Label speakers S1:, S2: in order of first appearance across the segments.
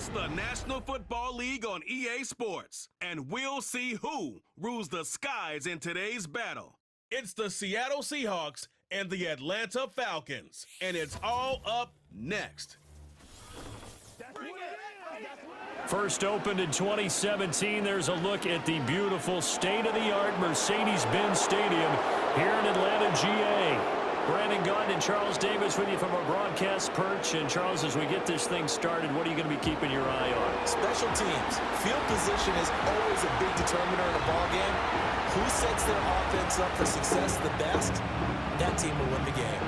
S1: It's the National Football League on EA Sports, and we'll see who rules the skies in today's battle. It's the Seattle Seahawks and the Atlanta Falcons, and it's all up next.
S2: First opened in 2017, there's a look at the beautiful state-of-the-art Mercedes-Benz Stadium here in Atlanta, GA. Brandon Gaudin and Charles Davis with you from our broadcast perch. And Charles, as we get this thing started, what are you going to be keeping your eye on?
S3: Special teams. Field position is always a big determiner in a ball game. Who sets their offense up for success the best, that team will win the game.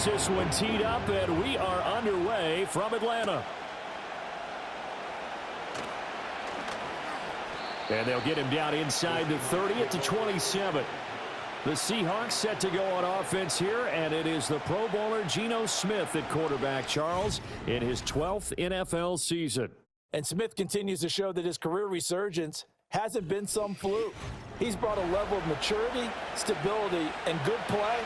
S2: This one teed up, and we are underway from Atlanta. And they'll get him down inside the 30 at the 27. The Seahawks set to go on offense here, and it is the Pro Bowler Geno Smith at quarterback, Charles, in his 12th NFL season.
S3: And Smith continues to show that his career resurgence hasn't been some fluke. He's brought a level of maturity, stability, and good play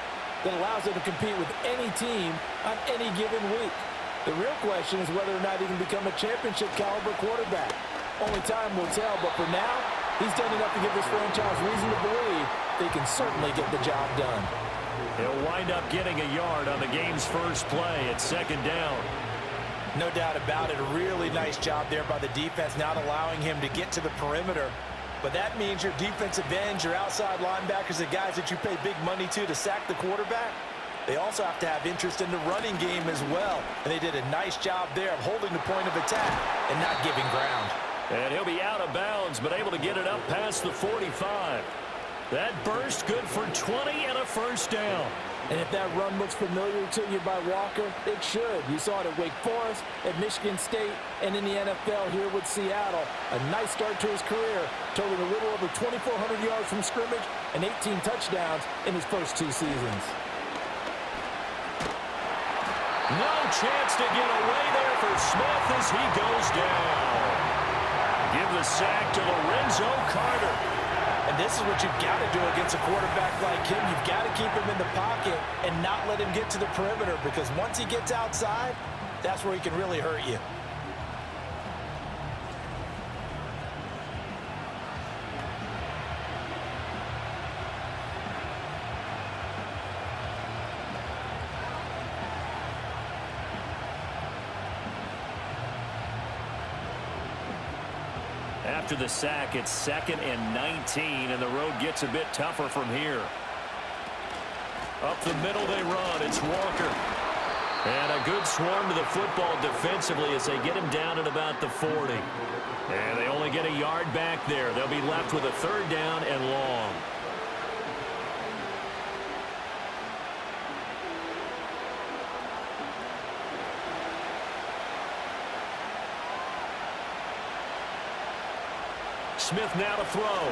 S3: that allows him to compete with any team on any given week. The real question is whether or not he can become a championship-caliber quarterback. Only time will tell, but for now, he's done enough to give this franchise reason to believe they can certainly get the job done.
S2: He'll wind up getting a yard on the game's first play at second down.
S3: No doubt about it. A really nice job there by the defense, not allowing him to get to the perimeter. But that means your defensive ends, your outside linebackers, the guys that you pay big money to sack the quarterback, they also have to have interest in the running game as well. And they did a nice job there of holding the point of attack and not giving ground.
S2: And he'll be out of bounds, but able to get it up past the 45. That burst good for 20 and a first down.
S3: And if that run looks familiar to you by Walker, it should. You saw it at Wake Forest, at Michigan State, and in the NFL here with Seattle. A nice start to his career, totaling a little over 2,400 yards from scrimmage and 18 touchdowns in his first 2 seasons.
S2: No chance to get away there for Smith as he goes down. Give the sack to Lorenzo Carter.
S3: And this is what you've got to do against a quarterback like him. You've got to keep him in the pocket and not let him get to the perimeter, because once he gets outside, that's where he can really hurt you.
S2: After the sack, it's 2nd and 19, and the road gets a bit tougher from here. Up the middle they run. It's Walker. And a good swarm to the football defensively as they get him down at about the 40. And they only get a yard back there. They'll be left with a 3rd down and long. Smith now to throw.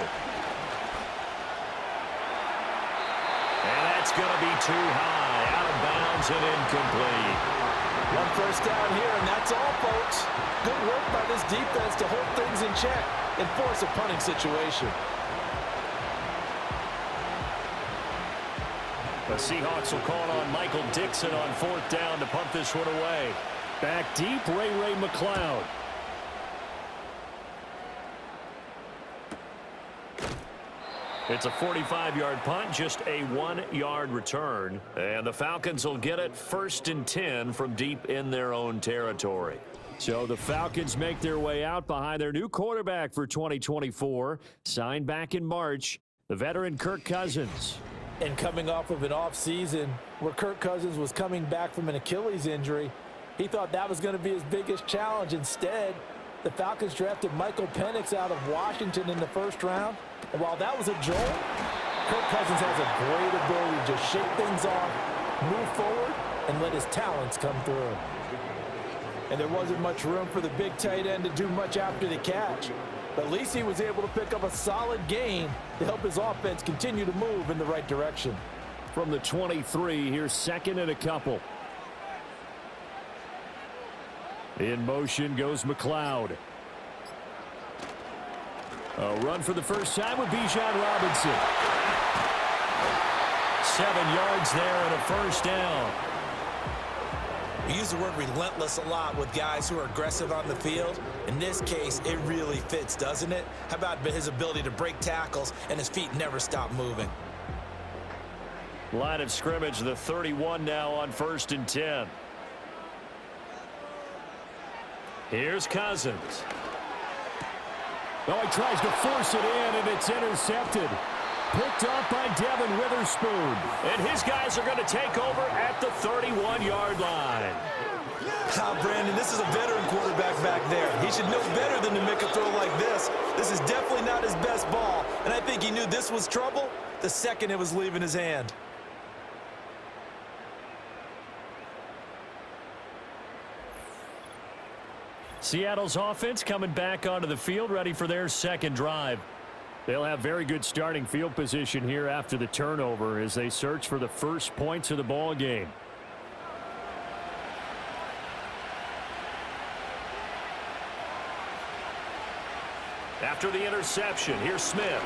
S2: And that's going to be too high. Out of bounds and incomplete.
S3: 1 first down here, and that's all, folks. Good work by this defense to hold things in check and force a punting situation.
S2: The Seahawks will call on Michael Dixon on 4th down to punt this one away. Back deep, Ray McLeod. It's a 45-yard punt, just a 1-yard return. And the Falcons will get it 1st and 10 from deep in their own territory. So the Falcons make their way out behind their new quarterback for 2024, signed back in March, the veteran Kirk Cousins.
S3: And coming off of an offseason where Kirk Cousins was coming back from an Achilles injury, he thought that was going to be his biggest challenge. Instead, the Falcons drafted Michael Penix out of Washington in the 1st round. And while that was a jolt, Kirk Cousins has a great ability to just shake things off, move forward, and let his talents come through. and there wasn't much room for the big tight end to do much after the catch. But at least he was able to pick up a solid gain to help his offense continue to move in the right direction.
S2: From the 23, here's second and a couple. In motion goes McLeod. A run for the first time with Bijan Robinson. 7 yards there and a first down.
S4: We use the word relentless a lot with guys who are aggressive on the field. In this case, it really fits, doesn't it? How about his ability to break tackles and his feet never stop moving?
S2: Line of scrimmage, the 31 now on 1st and 10. Here's Cousins. Oh, he tries to force it in, and it's intercepted. Picked up by Devin Witherspoon. And his guys are going to take over at the 31-yard line.
S4: Brandon, this is a veteran quarterback back there. He should know better than to make a throw like this. This is definitely not his best ball, and I think he knew this was trouble the second it was leaving his hand.
S2: Seattle's offense coming back onto the field, ready for their second drive. They'll have very good starting field position here after the turnover as they search for the first points of the ball game. After the interception, here's Smith.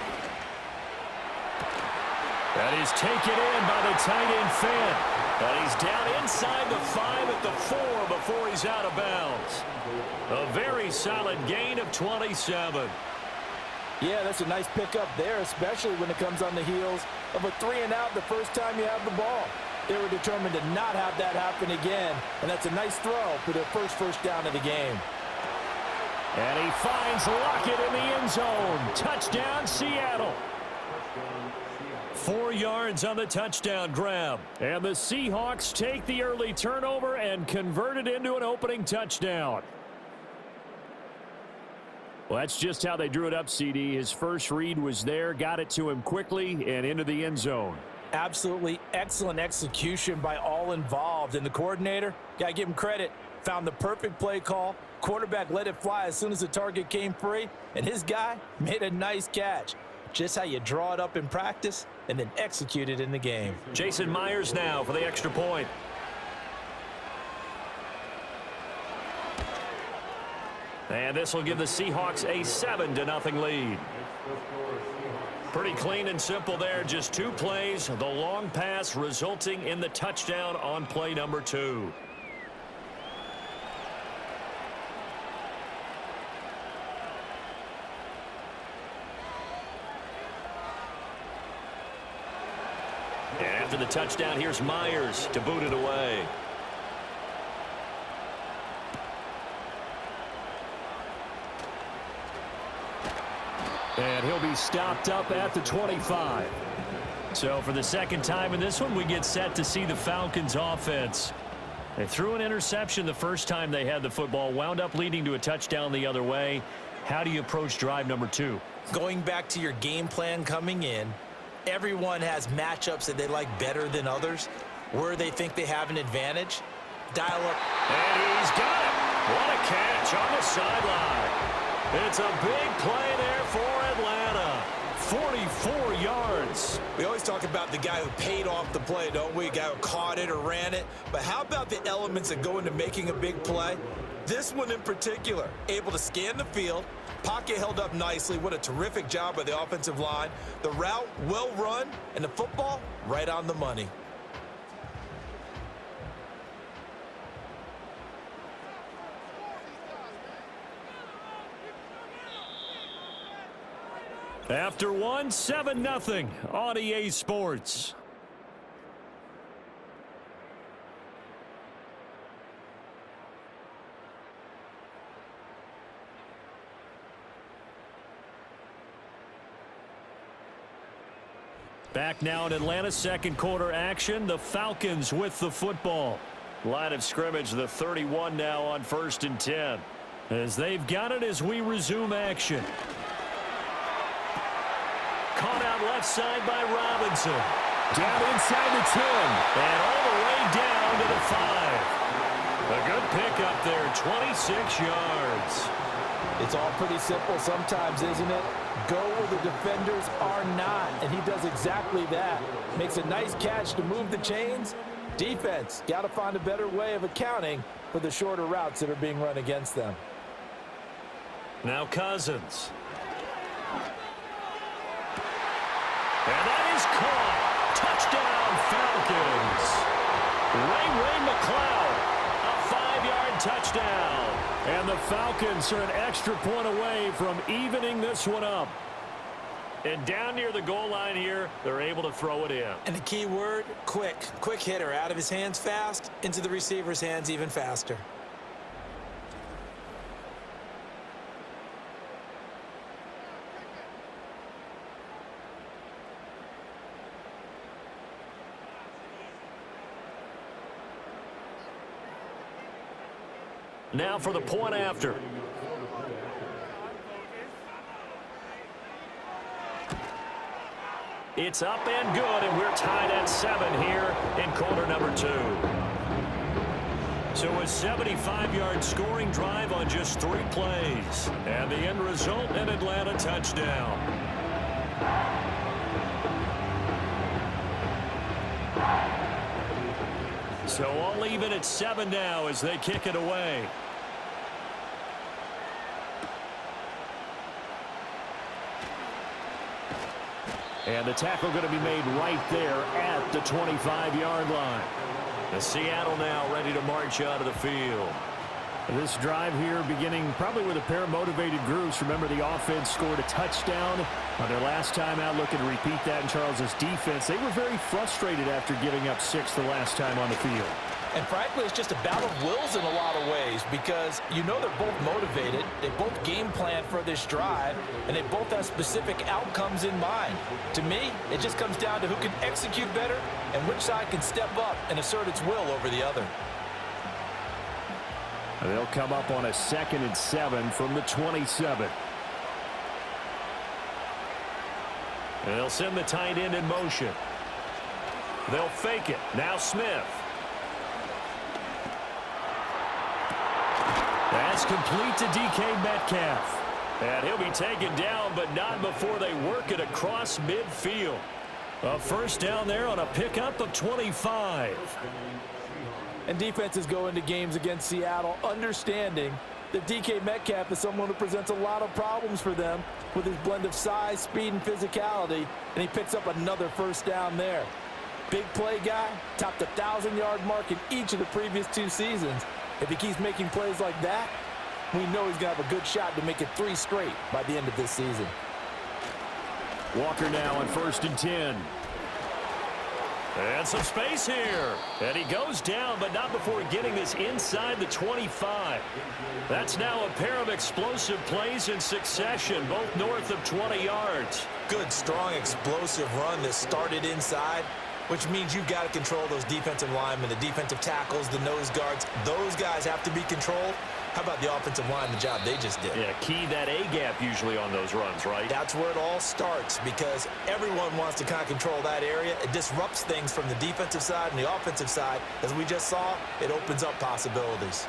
S2: That is taken in by the tight end Finn. And he's down inside the 5 at the 4 before he's out of bounds. A very solid gain of 27.
S3: Yeah, that's a nice pickup there, especially when it comes on the heels of a 3-and-out the first time you have the ball. They were determined to not have that happen again, and that's a nice throw for their first down of the game.
S2: And he finds Lockett in the end zone. Touchdown, Seattle. 4 yards on the touchdown grab. And the Seahawks take the early turnover and convert it into an opening touchdown. Well, that's just how they drew it up, CD. His first read was there, got it to him quickly, and into the end zone.
S3: Absolutely excellent execution by all involved. And the coordinator, got to give him credit, found the perfect play call. Quarterback let it fly as soon as the target came free, and his guy made a nice catch. Just how you draw it up in practice and then execute it in the game.
S2: Jason Myers now for the extra point. And this will give the Seahawks a 7-0 lead. Pretty clean and simple there. Just 2 plays. The long pass resulting in the touchdown on play number 2. And after the touchdown, here's Myers to boot it away. And he'll be stopped up at the 25. So for the second time in this one, we get set to see the Falcons offense. They threw an interception the first time they had the football, wound up leading to a touchdown the other way. How do you approach drive number 2?
S4: Going back to your game plan coming in, everyone has matchups that they like better than others, where they think they have an advantage. Dial up.
S2: And he's got it. What a catch on the sideline. It's a big play there for Atlanta. 44 yards.
S4: We always talk about the guy who paid off the play, don't we? A guy who caught it or ran it. But how about the elements that go into making a big play? This one in particular, able to scan the field. Pocket held up nicely. What a terrific job by the offensive line. The route well run, and the football right on the money.
S2: After one, 7-0 on EA Sports. Back now in Atlanta, second quarter action. The Falcons with the football. Line of scrimmage, the 31 now on 1st and 10. As they've got it as we resume action. Caught out left side by Robinson. Down inside the 10. And all the way down to the 5. A good pick up there, 26 yards.
S3: It's all pretty simple sometimes, isn't it? Go where the defenders are not, and he does exactly that. Makes a nice catch to move the chains. Defense, got to find a better way of accounting for the shorter routes that are being run against them.
S2: Now Cousins. And that is caught. Touchdown, Falcons. Ray McCloud, a 5-yard touchdown. And the Falcons are an extra point away from evening this one up. And down near the goal line here, they're able to throw it in.
S4: And the key word, quick. Quick hitter, out of his hands fast, into the receiver's hands even faster.
S2: Now for the point after. It's up and good, and we're tied at 7 here in quarter number 2. So a 75-yard scoring drive on just 3 plays. And the end result, an Atlanta touchdown. So all even at 7 now as they kick it away. And the tackle going to be made right there at the 25-yard line. The Seattle now ready to march out of the field.
S5: This drive here beginning probably with a pair of motivated groups. Remember, the offense scored a touchdown on their last time out, looking to repeat that in Charles's defense. They were very frustrated after giving up 6 the last time on the field.
S3: And frankly, it's just a battle of wills in a lot of ways because you know they're both motivated, they both game plan for this drive, and they both have specific outcomes in mind. To me, it just comes down to who can execute better and which side can step up and assert its will over the other.
S5: They'll come up on a 2nd and 7 from the 27.
S2: They'll send the tight end in motion. They'll fake it. Now Smith. That's complete to DK Metcalf. And he'll be taken down, but not before they work it across midfield. A first down there on a pickup of 25.
S3: And defenses go into games against Seattle understanding that DK Metcalf is someone who presents a lot of problems for them with his blend of size, speed, and physicality, and he picks up another first down there. Big play guy, topped the 1,000-yard mark in each of the previous 2 seasons. If he keeps making plays like that, we know he's going to have a good shot to make it 3 straight by the end of this season.
S2: Walker now on 1st and 10. And some space here. And he goes down, but not before getting this inside the 25. That's now a pair of explosive plays in succession, both north of 20 yards.
S4: Good, strong, explosive run that started inside, which means you've got to control those defensive linemen, the defensive tackles, the nose guards. Those guys have to be controlled. How about the offensive line, the job they just did?
S2: Yeah, key that A-gap usually on those runs, right?
S4: That's where it all starts because everyone wants to kind of control that area. It disrupts things from the defensive side and the offensive side. As we just saw, it opens up possibilities.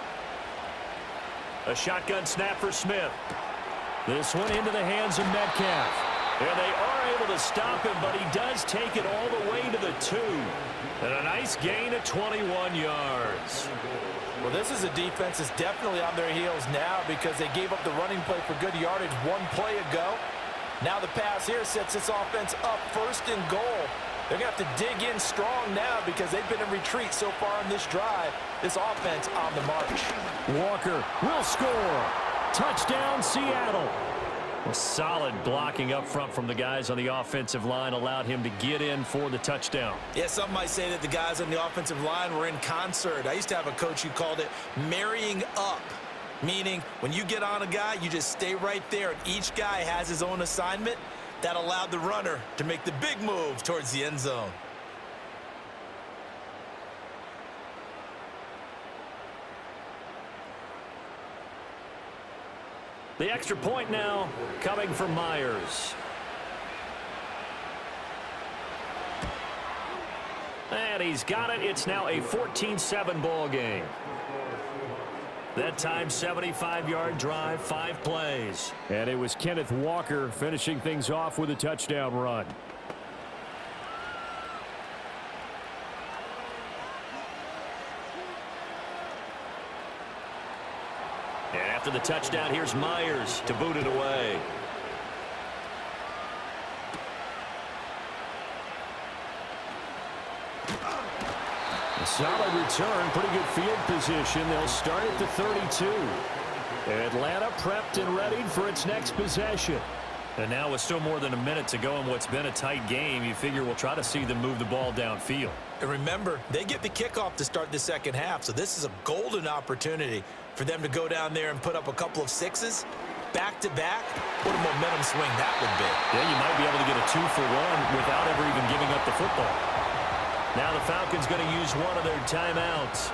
S2: A shotgun snap for Smith. This one into the hands of Metcalf. And they are able to stop him, but he does take it all the way to the 2. And a nice gain of 21 yards.
S3: Well, this is a defense that's definitely on their heels now because they gave up the running play for good yardage 1 play ago. Now the pass here sets this offense up 1st and goal. They're going to have to dig in strong now because they've been in retreat so far in this drive. This offense on the march.
S2: Walker will score. Touchdown, Seattle. Well, solid blocking up front from the guys on the offensive line allowed him to get in for the touchdown.
S4: Yeah, some might say that the guys on the offensive line were in concert. I used to have a coach who called it marrying up, meaning when you get on a guy, you just stay right there, and each guy has his own assignment. That allowed the runner to make the big move towards the end zone.
S2: The extra point now coming from Myers. And he's got it. It's now a 14-7 ball game. That time, 75-yard drive, 5 plays.
S5: And it was Kenneth Walker finishing things off with a touchdown run.
S2: And after the touchdown, here's Myers to boot it away. A solid return, pretty good field position. They'll start at the 32. Atlanta prepped and readied for its next possession. And now with still more than a minute to go in what's been a tight game, you figure we'll try to see them move the ball downfield.
S4: And remember, they get the kickoff to start the second half, so this is a golden opportunity for them to go down there and put up a couple of sixes back-to-back. What a momentum swing that would be.
S2: Yeah, you might be able to get a 2-for-1 without ever even giving up the football. Now the Falcons going to use one of their timeouts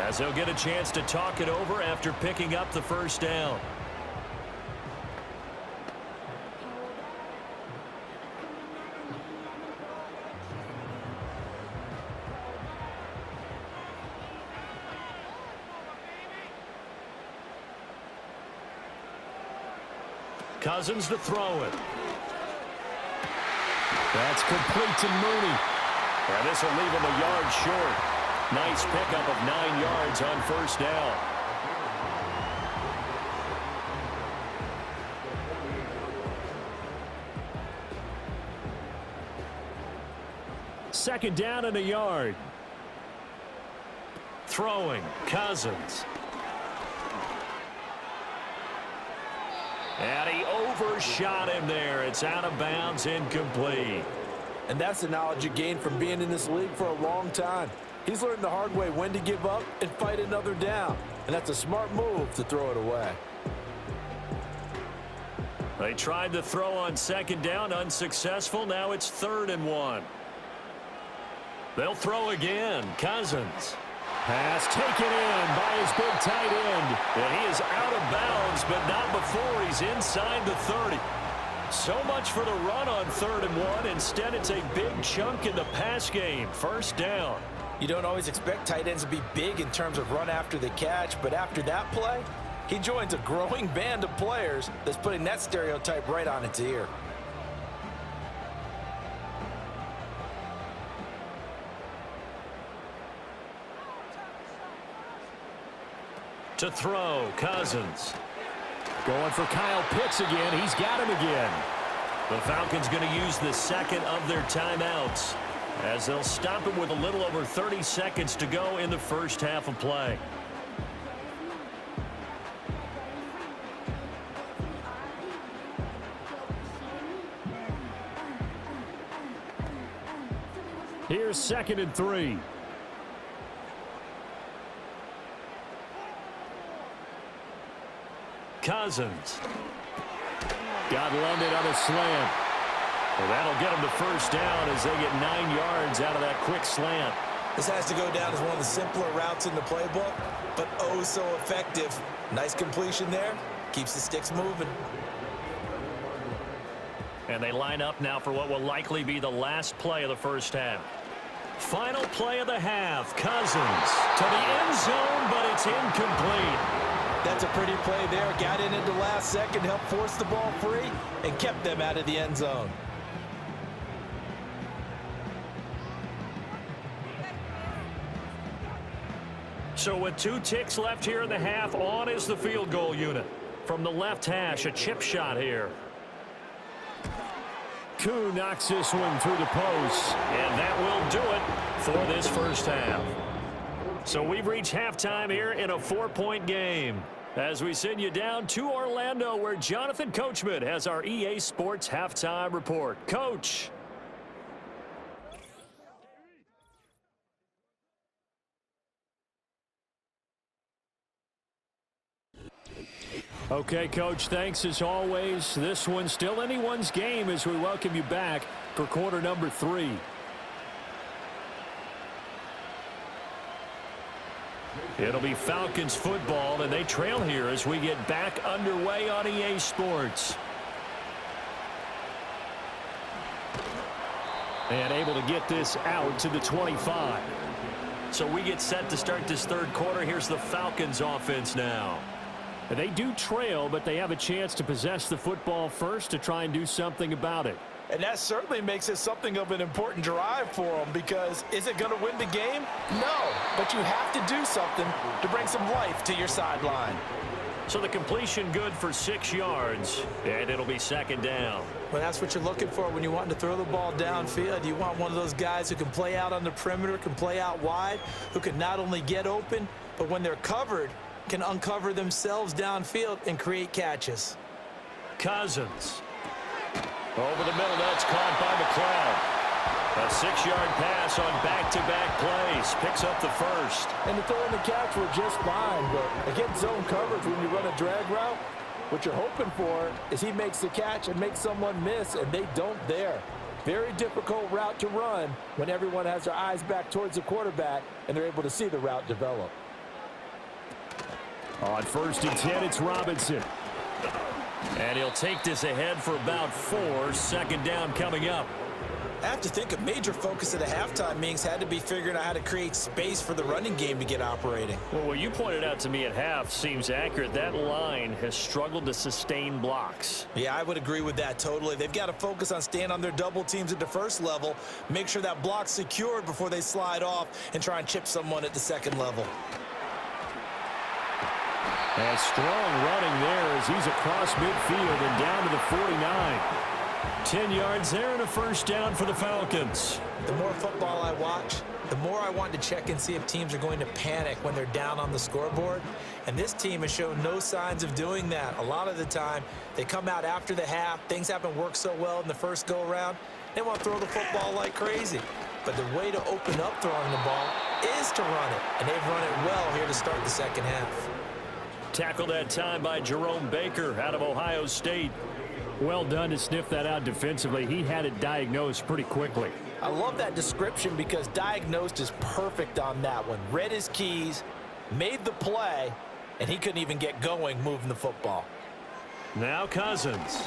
S2: as they'll get a chance to talk it over after picking up the first down. Cousins to throw it.
S5: That's complete to Mooney.
S2: And this will leave him a yard short. Nice pickup of 9 yards on first down.
S5: Second down and a yard.
S2: Throwing, Cousins. And he overshot him there. It's out of bounds, incomplete.
S3: And that's the knowledge you gain from being in this league for a long time. He's learned the hard way when to give up and fight another down. And that's a smart move to throw it away.
S2: They tried to throw on second down, unsuccessful. Now it's 3rd and 1. They'll throw again. Cousins.
S5: Pass taken in by his big tight end.
S2: And he is out of bounds, but not before he's inside the 30. So much for the run on 3rd and 1. Instead, it's a big chunk in the pass game. First down.
S3: You don't always expect tight ends to be big in terms of run after the catch, but after that play, he joins a growing band of players that's putting that stereotype right on its ear.
S2: To throw, Cousins.
S5: Going for Kyle Pitts again. He's got him again.
S2: The Falcons going to use the second of their timeouts as they'll stop him with a little over 30 seconds to go in the first half of play.
S5: Here's 2nd and 3.
S2: Cousins.
S5: Got London on a slant.
S2: Well, that'll get them to first down as they get 9 yards out of that quick slant.
S4: This has to go down as one of the simpler routes in the playbook, but oh so effective. Nice completion there. Keeps the sticks moving.
S2: And they line up now for what will likely be the last play of the first half. Final play of the half. Cousins to the end zone, but it's incomplete.
S3: That's a pretty play there. Got in at the last second, helped force the ball free, and kept them out of the end zone.
S2: So with 2 ticks left here in the half, on is the field goal unit. From the left hash, a chip shot here.
S5: Koo knocks this one through the post.
S2: And that will do it for this first half. So we've reached halftime here in a 4-point game as we send you down to Orlando, where Jonathan Coachman has our EA Sports halftime report. Coach.
S5: Okay, Coach, thanks as always. This one's still anyone's game as we welcome you back for quarter number 3.
S2: It'll be Falcons football, and they trail here as we get back underway on EA Sports.
S5: And able to get this out to the 25.
S2: So we get set to start this third quarter. Here's the Falcons offense now.
S5: They do trail, but they have a chance to possess the football first to try and do something about it.
S3: And that certainly makes it something of an important drive for them, because is it going to win the game? No, but you have to do something to bring some life to your sideline.
S2: So the completion good for 6 yards, and it'll be second down.
S4: Well, that's what you're looking for when you want to throw the ball downfield. You want one of those guys who can play out on the perimeter, can play out wide, who can not only get open, but when they're covered, can uncover themselves downfield and create catches.
S2: Cousins. Over the middle, that's caught by McLeod. A 6-yard pass on back-to-back plays. Picks up the first.
S3: And the throw and the catch were just fine, but against zone coverage, when you run a drag route, what you're hoping for is he makes the catch and makes someone miss, and they don't there. Very difficult route to run when everyone has their eyes back towards the quarterback and they're able to see the route develop.
S5: On 1st and 10, it's Robinson.
S2: And he'll take this ahead for about 4. Second down coming up.
S4: I have to think a major focus at the halftime meetings had to be figuring out how to create space for the running game to get operating.
S2: Well, what you pointed out to me at half seems accurate. That line has struggled to sustain blocks.
S4: Yeah, I would agree with that totally. They've got to focus on staying on their double teams at the first level, make sure that block's secured before they slide off and try and chip someone at the second level.
S5: And strong running there as he's across midfield and down to the 49.
S2: 10 yards there and a first down for the Falcons.
S4: The more football I watch, the more I want to check and see if teams are going to panic when they're down on the scoreboard. And this team has shown no signs of doing that. A lot of the time, they come out after the half. Things haven't worked so well in the first go-around. They want to throw the football like crazy. But the way to open up throwing the ball is to run it. And they've run it well here to start the second half.
S2: Tackled that time by Jerome Baker out of Ohio State.
S5: Well done to sniff that out defensively. He had it diagnosed pretty quickly.
S3: I love that description because diagnosed is perfect on that one. Read his keys, made the play, and he couldn't even get going moving the football.
S2: Now Cousins.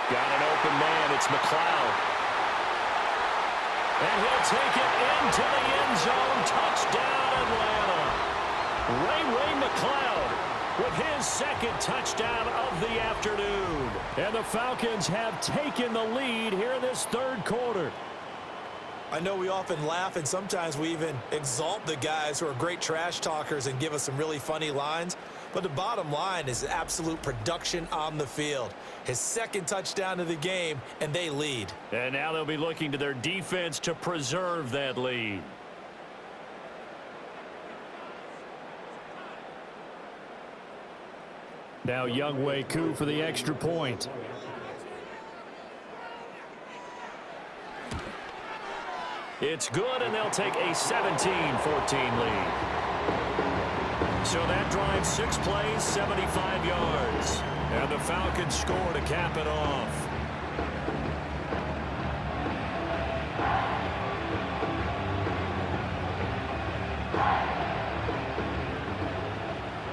S2: Got an open man. It's McLeod. And he'll take it into the end zone. Touchdown, Atlanta. Ray McLeod with his second touchdown of the afternoon.
S5: And the Falcons have taken the lead here in this third quarter.
S4: I know we often laugh and sometimes we even exalt the guys who are great trash talkers and give us some really funny lines. But the bottom line is absolute production on the field. His second touchdown of the game, and they lead.
S2: And now they'll be looking to their defense to preserve that lead.
S5: Now Younghoe Koo for the extra point.
S2: It's good, and they'll take a 17-14 lead. So that drive, 6 plays, 75 yards. And the Falcons score to cap it off.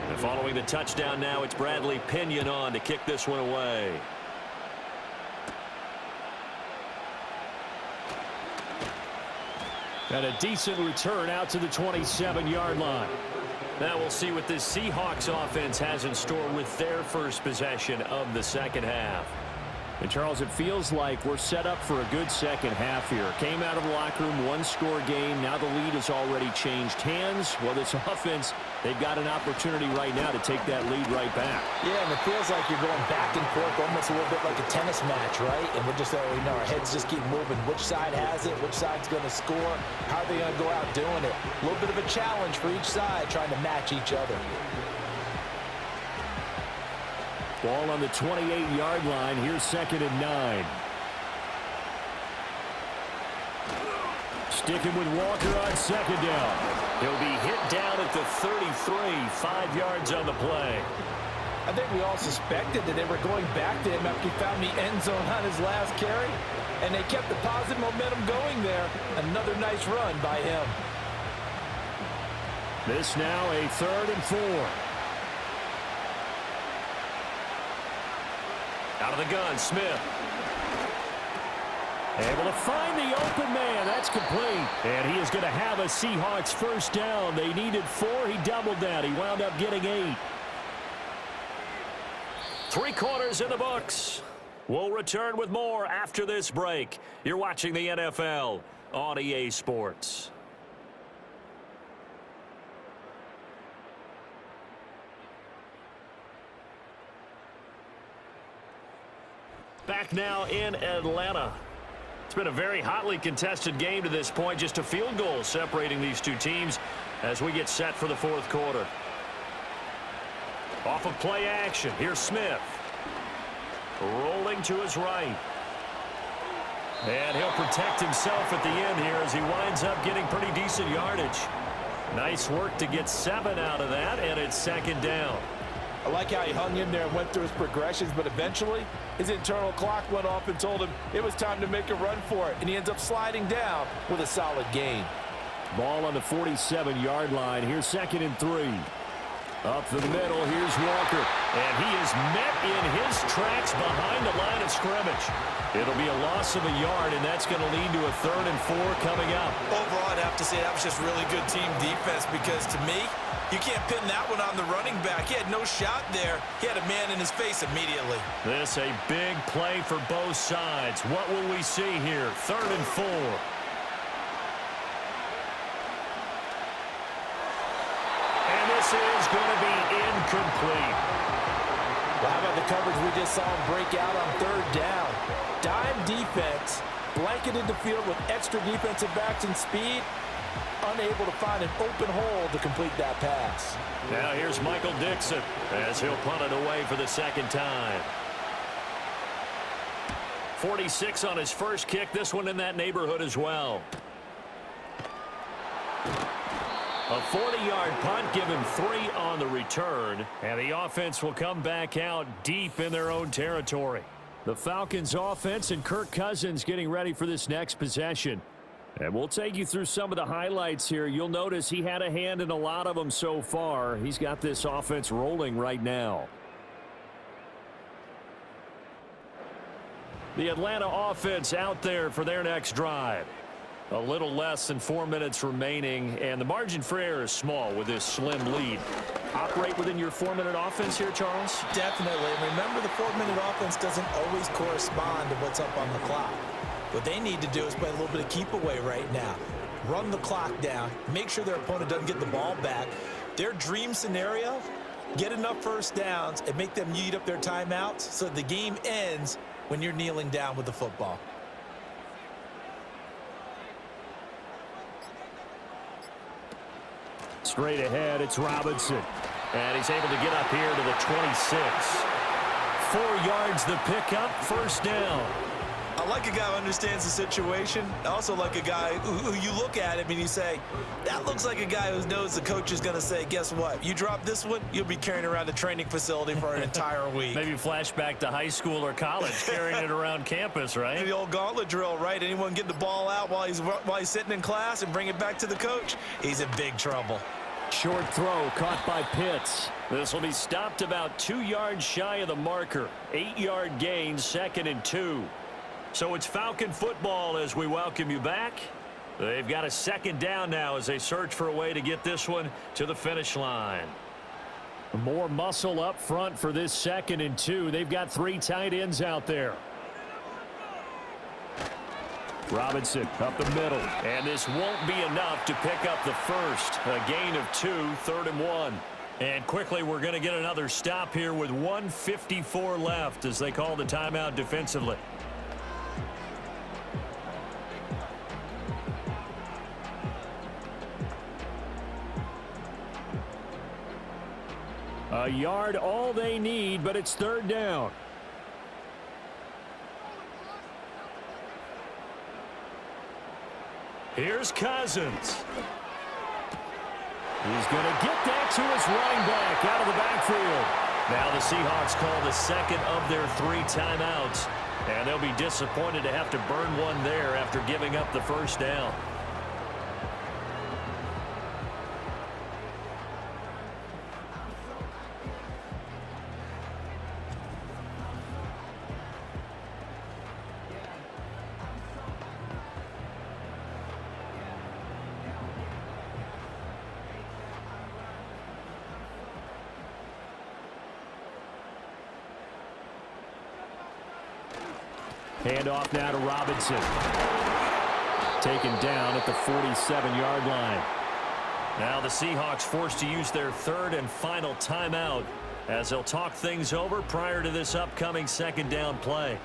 S2: And following the touchdown now, it's Bradley Pinion on to kick this one away.
S5: And a decent return out to the 27-yard line.
S2: Now we'll see what this Seahawks offense has in store with their first possession of the second half.
S5: And Charles, it feels like we're set up for a good second half here. Came out of the locker room, 1-score game. Now the lead has already changed hands. Well, this offense, they've got an opportunity right now to take that lead right back.
S3: Yeah, and it feels like you're going back and forth almost a little bit like a tennis match, right? And we're just, our heads just keep moving. Which side has it? Which side's going to score? How are they going to go out doing it? A little bit of a challenge for each side trying to match each other.
S5: Ball on the 28-yard line. Here's 2nd and 9. Sticking with Walker on 2nd down.
S2: He'll be hit down at the 33, 5 yards on the play.
S3: I think we all suspected that they were going back to him after he found the end zone on his last carry, and they kept the positive momentum going there. Another nice run by him.
S5: This now a 3rd and 4.
S2: Out of the gun, Smith.
S5: Able to find the open man. That's complete. And he is going to have a Seahawks first down. They needed 4. He doubled that. He wound up getting 8. 3 quarters in the books. We'll return with more after this break. You're watching the NFL on EA Sports. Back now in Atlanta. It's been a very hotly contested game to this point. Just a field goal separating these two teams as we get set for the fourth quarter. Off of play action. Here's Smith. Rolling to his right. And he'll protect himself at the end here as he winds up getting pretty decent yardage. Nice work to get 7 out of that, and it's second down.
S3: I like how he hung in there and went through his progressions, but eventually his internal clock went off and told him it was time to make a run for it, and he ends up sliding down with a solid gain.
S5: Ball on the 47-yard line. Here's second and 3. Up the middle, here's Walker. And he is met in his tracks behind the line of scrimmage. It'll be a loss of a yard, and that's going to lead to a 3rd and 4 coming up.
S4: Overall, I'd have to say that was just really good team defense because, to me, you can't pin that one on the running back. He had no shot there. He had a man in his face immediately.
S2: This a big play for both sides. What will we see here? 3rd and 4. And this is going to be incomplete.
S3: Well, how about the coverage we just saw him break out on 3rd down? Dime defense, blanketed the field with extra defensive backs and speed, unable to find an open hole to complete that pass.
S2: Now here's Michael Dixon as he'll punt it away for the second time. 46 on his first kick. This one in that neighborhood as well. A 40-yard punt, given 3 on the return. And the offense will come back out deep in their own territory.
S5: The Falcons offense and Kirk Cousins getting ready for this next possession. And we'll take you through some of the highlights here. You'll notice he had a hand in a lot of them so far. He's got this offense rolling right now. The Atlanta offense out there for their next drive. A little less than 4 minutes remaining, and the margin for error is small with this slim lead. Operate within your 4-minute offense here, Charles?
S4: Definitely. And remember, the 4-minute offense doesn't always correspond to what's up on the clock. What they need to do is play a little bit of keep away right now. Run the clock down. Make sure their opponent doesn't get the ball back. Their dream scenario, get enough first downs and make them eat up their timeouts so the game ends when you're kneeling down with the football.
S5: Straight ahead, it's Robinson. And he's able to get up here to the 26. 4 yards the pickup, first down.
S4: I like a guy who understands the situation. I also like a guy who you look at him and you say, that looks like a guy who knows the coach is going to say, guess what? You drop this one, you'll be carrying around a training facility for an entire week.
S2: Maybe flashback to high school or college, carrying it around campus, right?
S4: The old gauntlet drill, right? Anyone get the ball out while he's sitting in class and bring it back to the coach? He's in big trouble.
S5: Short throw caught by Pitts.
S2: This will be stopped about 2 yards shy of the marker. 8-yard gain, 2nd and 2. So it's Falcon football as we welcome you back. They've got a second down now as they search for a way to get this one to the finish line.
S5: More muscle up front for this 2nd and 2. They've got 3 tight ends out there. Robinson up the middle.
S2: And this won't be enough to pick up the first. A gain of 2, 3rd and 1. And quickly, we're going to get another stop here with 1:54 left as they call the timeout defensively.
S5: A yard all they need, but it's 3rd down.
S2: Here's Cousins.
S5: He's going to get that to his running back out of the backfield.
S2: Now the Seahawks call the second of their 3 timeouts. And they'll be disappointed to have to burn one there after giving up the first down.
S5: Handoff now to Robinson. Taken down at the 47-yard line.
S2: Now the Seahawks forced to use their third and final timeout as they'll talk things over prior to this upcoming second down play.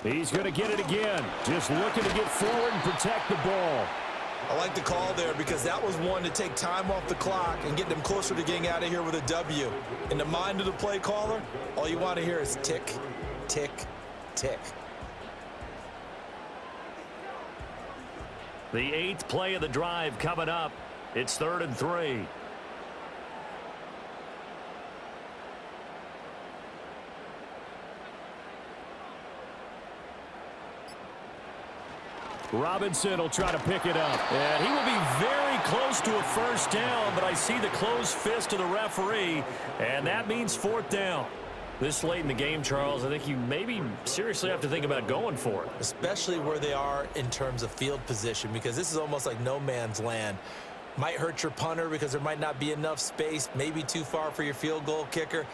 S5: He's going to get it again. Just looking to get forward and protect the ball.
S4: I like the call there because that was one to take time off the clock and get them closer to getting out of here with a W. In the mind of the play caller, all you want to hear is tick, tick, tick.
S2: The 8th play of the drive coming up. It's 3rd and 3.
S5: Robinson will try to pick it up.
S2: And he will be very close to a first down, but I see the closed fist of the referee, and that means 4th down. This late in the game, Charles, I think you maybe seriously have to think about going for it.
S4: Especially where they are in terms of field position, because this is almost like no man's land. Might hurt your punter because there might not be enough space, maybe too far for your field goal kicker.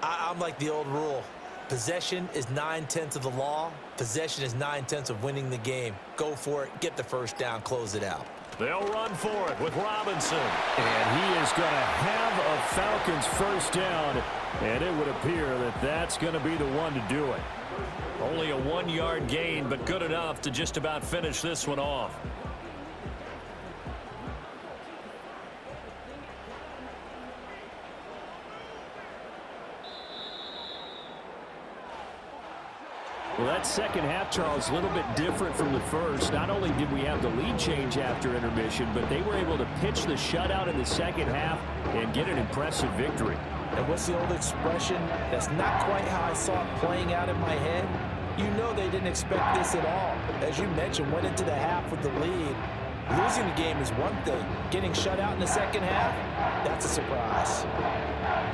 S4: I'm like the old rule. Possession is 9/10 of the law. Possession is 9/10 of winning the game. Go for it. Get the first down. Close it out.
S2: They'll run for it with Robinson.
S5: And he is going to have a Falcons first down. And it would appear that that's going to be the one to do it.
S2: Only a 1-yard gain, but good enough to just about finish this one off.
S5: Well, that second half, Charles, a little bit different from the first. Not only did we have the lead change after intermission, but they were able to pitch the shutout in the second half and get an impressive victory.
S3: And what's the old expression? That's not quite how I saw it playing out in my head. You know they didn't expect this at all. As you mentioned, went into the half with the lead. Losing the game is one thing. Getting shut out in the second half, that's a surprise.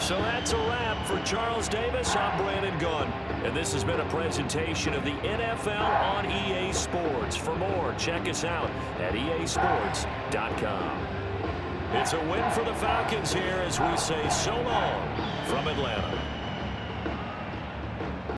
S2: So that's a wrap for Charles Davis. I'm Brandon Gunn. And this has been a presentation of the NFL on EA Sports. For more, check us out at easports.com. It's a win for the Falcons here as we say so long from Atlanta.